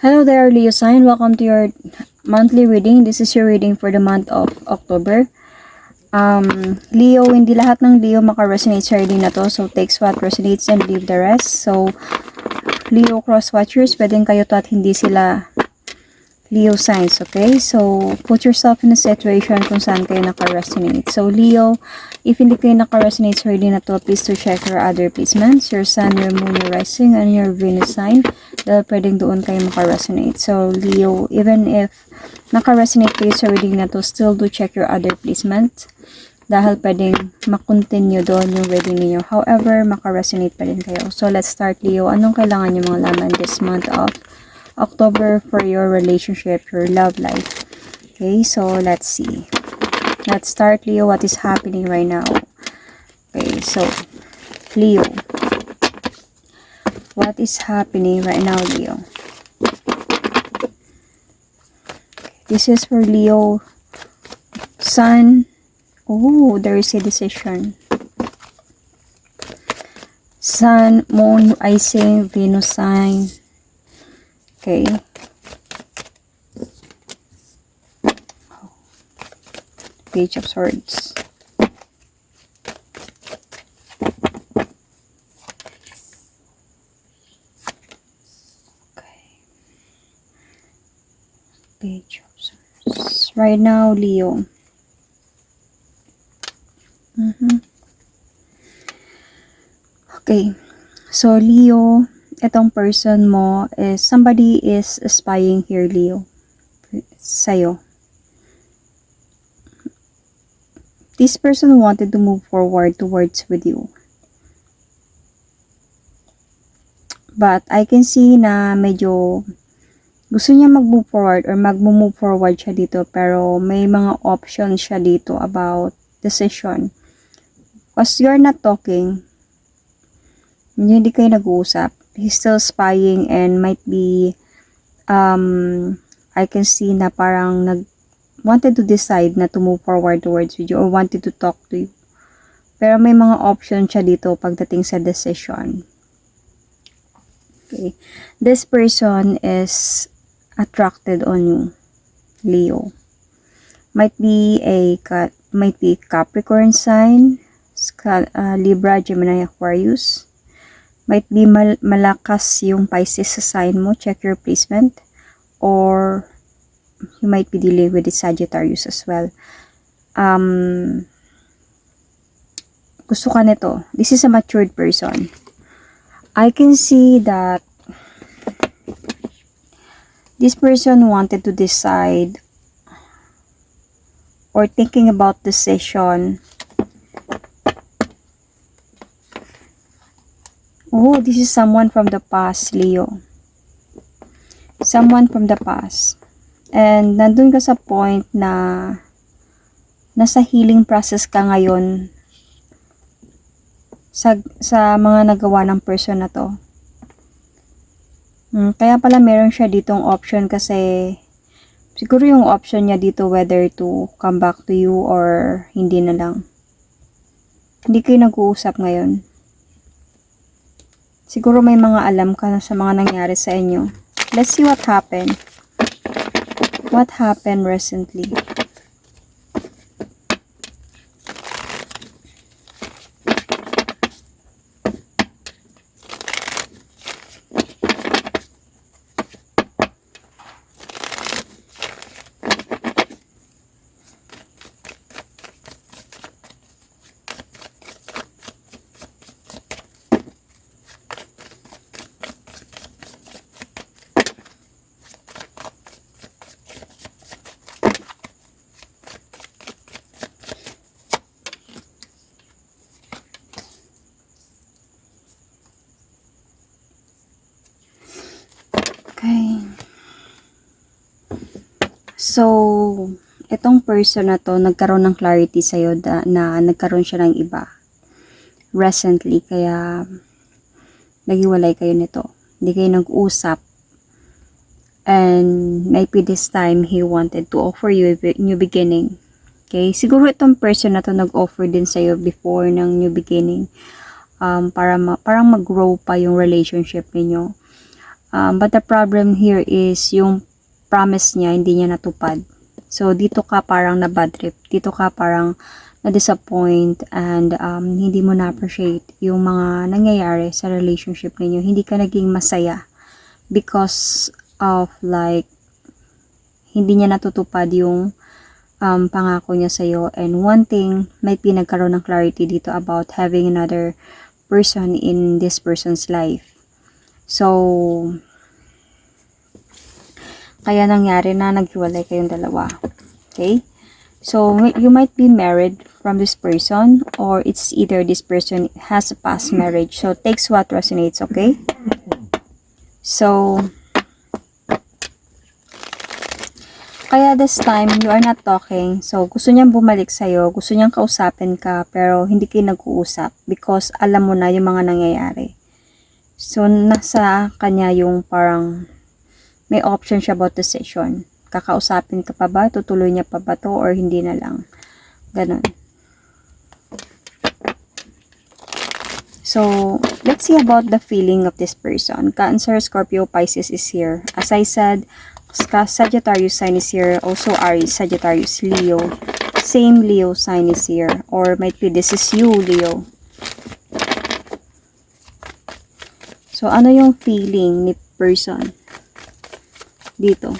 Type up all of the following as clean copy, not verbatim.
Hello there, Leo sign. Welcome to your monthly reading. This is your reading for the month of October. Leo, hindi lahat ng Leo maka-resonate sa reading na to. So, takes what resonates and leave the rest. So, Leo cross-watchers, pwedeng kayo to at hindi sila Leo signs, okay? So, put yourself in a situation kung saan kayo naka-resonate. So, Leo, if hindi kayo naka-resonate sa reading na to, please to check your other placements, your sun, your moon, your rising, and your Venus sign. Dahil pwedeng doon kayo maka-resonate. So, Leo, even if naka-resonate kayo sa reading na to, still do check your other placement. Dahil pwedeng makontinue doon yung reading niyo. However, maka-resonate pa rin kayo. So, let's start, Leo. Anong kailangan nyo mga laman this month of October for your relationship, your love life? Okay, so let's see. Let's start, Leo. What is happening right now? Okay, so, Leo. What is happening right now, Leo? This is for Leo. Sun. Oh, there is a decision. Sun, Moon, Rising, Venus sign. Okay. Page of Swords. Page of Swords. Right now, Leo. Okay. So, Leo, itong person mo is, somebody is spying here, Leo. Sa'yo. This person wanted to move forward towards with you. But, I can see na medyo gusto niya mag-move forward or mag-move forward siya dito, pero may mga options siya dito about decision. Because you're not talking, hindi kayo nag-uusap. He's still spying and might be, I can see na parang wanted to decide na to move forward towards with you or wanted to talk to you. Pero may mga options siya dito pagdating sa decision. Okay. This person is attracted on you, Leo. Might be Capricorn sign, Libra, Gemini, Aquarius. Might be malakas yung Pisces sa sign mo. Check your placement. Or you might be dealing with the Sagittarius as well. Gusto ka nito. This is a matured person. I can see that this person wanted to decide or thinking about decision. Oh, this is someone from the past, Leo. Someone from the past. And nandun ka sa point na nasa healing process ka ngayon sa mga nagawa ng person na to. Kaya pala meron siya ditong option kasi siguro yung option niya dito whether to come back to you or hindi na lang. Hindi kayo nag-uusap ngayon. Siguro may mga alam ka sa mga nangyari sa inyo. Let's see what happened. What happened recently? Okay. So, itong person na to, nagkaroon ng clarity sa'yo na nagkaroon siya ng iba recently. Kaya, naghiwalay kayo nito. Hindi kayo nag-usap. And, maybe this time, he wanted to offer you a new beginning. Okay? Siguro itong person na to nag-offer din sa'yo before ng new beginning. Parang mag-grow pa yung relationship ninyo. But the problem here is yung promise niya, hindi niya natupad. So, dito ka parang na bad trip. Dito ka parang na-disappoint and hindi mo na-appreciate yung mga nangyayari sa relationship ninyo. Hindi ka naging masaya because of like, hindi niya natutupad yung pangako niya sa'yo. And one thing, may pinagkaroon ng clarity dito about having another person in this person's life. So, kaya nangyari na naghiwalay kayong dalawa. Okay? So, you might be married from this person or it's either this person has a past marriage. So, takes what resonates, okay? So, kaya this time, you are not talking. So, gusto niyang bumalik sa'yo. Gusto niyang kausapin ka pero hindi kayo nag-uusap because alam mo na yung mga nangyayari. So, nasa kanya yung parang may option siya about decision. Kakausapin ka pa ba? Tutuloy niya pa ba to? Or hindi na lang? Ganon. So, let's see about the feeling of this person. Cancer, Scorpio, Pisces is here. As I said, Sagittarius sign is here. Also Aries, Sagittarius, Leo. Same Leo sign is here. Or might be this is you, Leo. So, ano yung feeling ni person dito?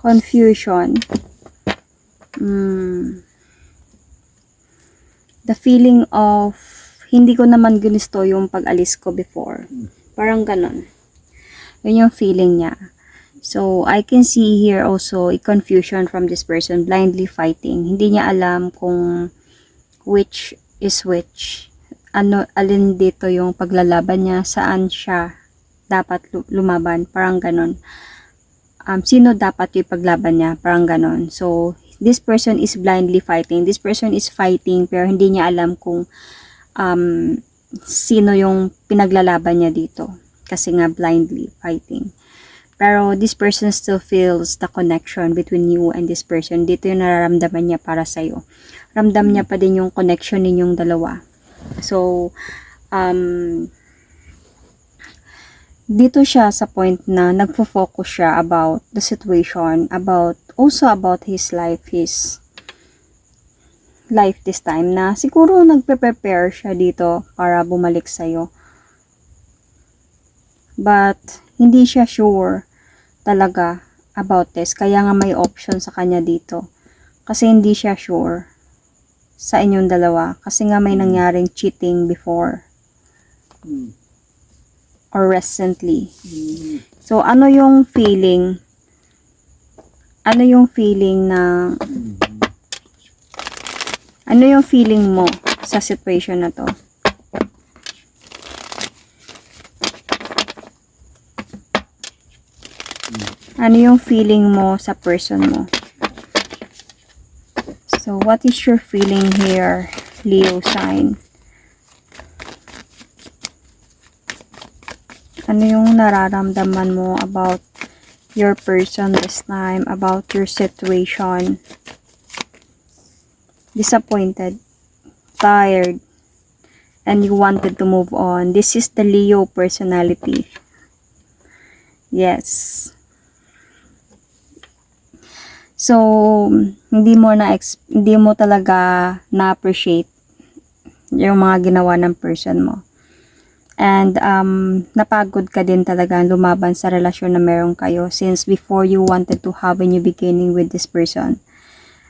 Confusion. The feeling of hindi ko naman gusto yung pag-alis ko before. Parang ganon. Yun yung feeling niya. So, I can see here also a confusion from this person, blindly fighting. Hindi niya alam kung which is which. Ano, alin dito yung paglalaban niya, saan siya dapat lumaban. Parang ganon. Sino dapat yung paglaban niya? Parang ganon. So, this person is blindly fighting. This person is fighting pero hindi niya alam kung sino yung pinaglalaban niya dito. Kasi nga blindly fighting. Pero this person still feels the connection between you and this person. Dito yung nararamdaman niya para sa'yo. Ramdam niya pa din yung connection ninyong dalawa. So, dito siya sa point na nagfo-focus siya about the situation, also about his life this time na siguro nagpe-prepare siya dito para bumalik sa'yo. But, hindi siya sure talaga about this. Kaya nga may option sa kanya dito. Kasi hindi siya sure sa inyong dalawa. Kasi nga may nangyaring cheating before. Or recently. So, ano yung feeling? Ano yung feeling na... Ano yung feeling mo sa situation na to? Ano yung feeling mo sa person mo? So, what is your feeling here, Leo sign? Ano yung nararamdaman mo about your person this time, about your situation? Disappointed, tired, and you wanted to move on. This is the Leo personality. Yes. So, hindi mo talaga na-appreciate yung mga ginawa ng person mo. And napagod ka din talaga lumaban sa relasyon na meron kayo since before you wanted to have a new beginning with this person.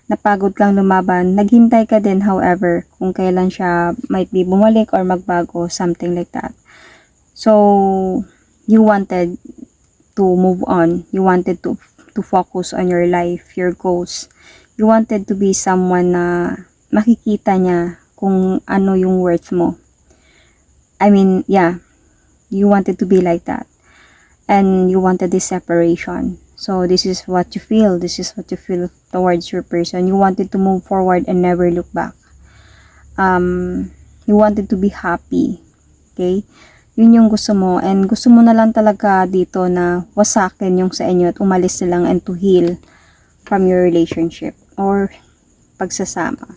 Napagod kang lumaban. Naghintay ka din, however, kung kailan siya might be bumalik or magbago, something like that. So, you wanted to move on. You wanted to focus on your life, your goals. You wanted to be someone na makikita niya kung ano yung worth mo. I mean, yeah, you wanted to be like that. And you wanted this separation. So, this is what you feel. This is what you feel towards your person. You wanted to move forward and never look back. You wanted to be happy. Okay? Yun yung gusto mo. And gusto mo na lang talaga dito na wasakin yung sa inyo at umalis na lang and to heal from your relationship or pagsasama.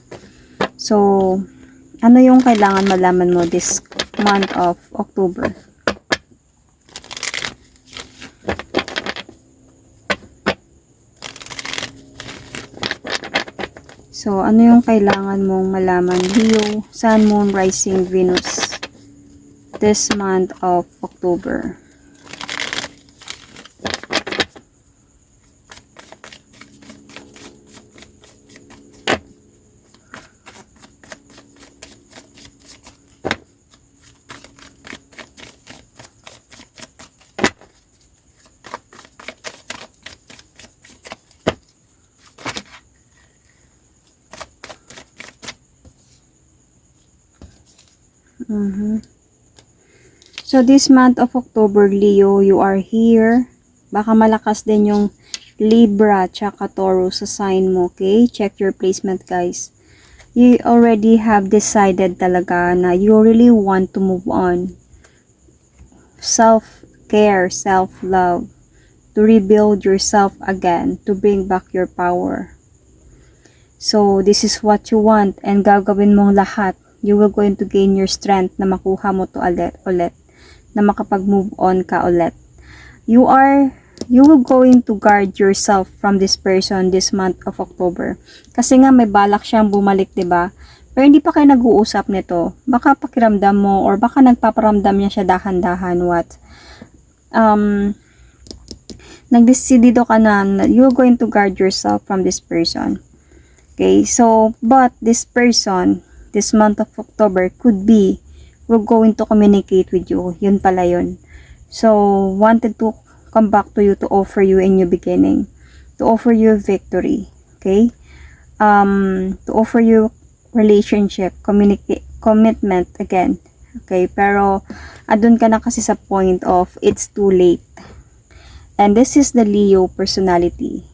So, ano yung kailangan malaman mo this month of October? So, ano yung kailangan mong malaman? Leo, Sun, Moon, Rising, Venus this month of October. So, this month of October, Leo, you are here. Baka malakas din yung Libra tsaka Taurus sa sign mo, okay? Check your placement, guys. You already have decided talaga na you really want to move on. Self-care, self-love. To rebuild yourself again. To bring back your power. So, this is what you want and gagawin mong lahat. You will going to gain your strength na makuha mo to ulit. Na makapag-move on ka ulit. You will going to guard yourself from this person this month of October. Kasi nga may balak siyang bumalik, 'di ba? Pero hindi pa kayo nag-uusap nito. Baka pakiramdam mo or baka nagpaparamdam niya siya dahan-dahan nagdesidido ka na you're going to guard yourself from this person. Okay? So, but this person this month of October could be we're going to communicate with you. Yun pala yun. So, wanted to come back to you to offer you a new beginning. To offer you victory. Okay? To offer you relationship, commitment again. Okay? Pero, adun ka na kasi sa point of it's too late. And this is the Leo personality.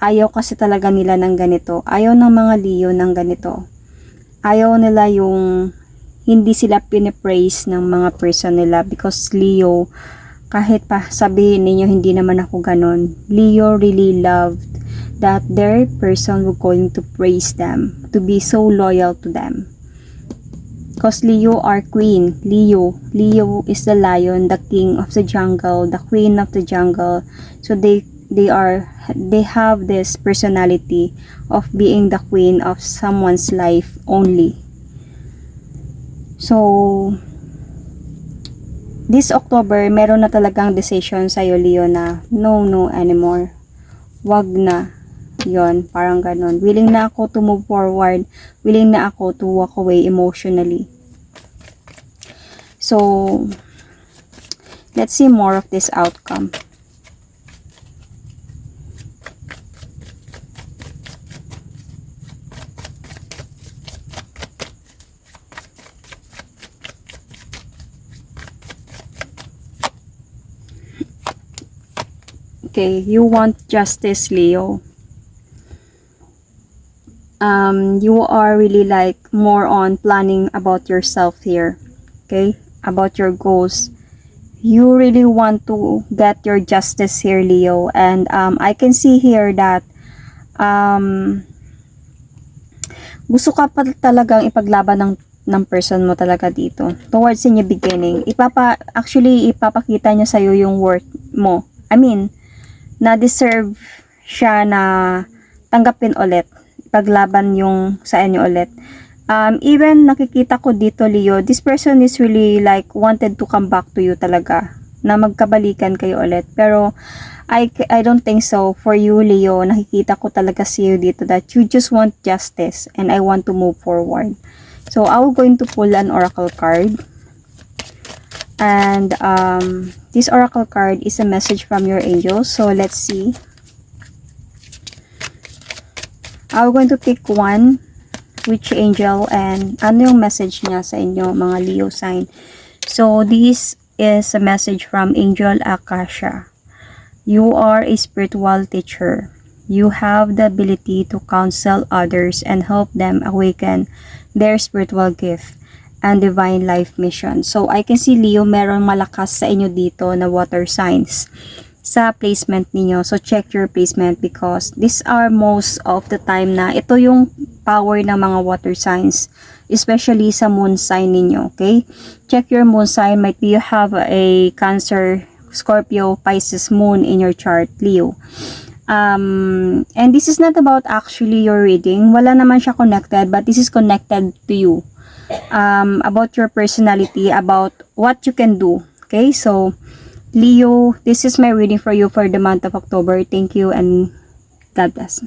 Ayaw kasi talaga nila ng ganito. Ayaw ng mga Leo ng ganito. Ayaw nila yung hindi sila pinipraise ng mga person nila because Leo, kahit pa sabihin ninyo hindi naman ako ganon, Leo really loved that their person will going to praise them, to be so loyal to them. Because Leo are queen. Leo is the lion, the king of the jungle, the queen of the jungle. So they have this personality of being the queen of someone's life only. So, this October, meron na talagang decision sa'yo, Leo, na no anymore. Wag na. Yon, parang ganon. Willing na ako to move forward. Willing na ako to walk away emotionally. So, let's see more of this outcome. Okay, you want justice, Leo. You are really like more on planning about yourself here. Okay, about your goals. You really want to get your justice here, Leo. And I can see here that gusto ka pa talagang ipaglaban ng person mo talaga dito. Towards in your beginning. Ipapakita niya sa'yo yung worth mo. I mean, na deserve siya na tanggapin ulit. Paglaban yung sa inyo ulit. Even nakikita ko dito, Leo, this person is really like wanted to come back to you talaga. Na magkabalikan kayo ulit. Pero I don't think so. For you, Leo, nakikita ko talaga sa iyo dito that you just want justice and I want to move forward. So, I'm going to pull an oracle card. And this oracle card is a message from your angels. So, let's see. I'm going to pick one, which angel, and ano yung message niya sa inyo, mga Leo sign. So, this is a message from Angel Akasha. You are a spiritual teacher. You have the ability to counsel others and help them awaken their spiritual gift. and divine life mission. So, I can see Leo, meron malakas sa inyo dito na water signs sa placement ninyo. So, check your placement because these are most of the time na ito yung power ng mga water signs, especially sa moon sign ninyo, okay? Check your moon sign. Might be you have a Cancer, Scorpio, Pisces moon in your chart, Leo. And this is not about actually your reading. Wala naman siya connected, but this is connected to you. About your personality, about what you can do. Okay, so Leo, this is my reading for you for the month of October. Thank you and God bless.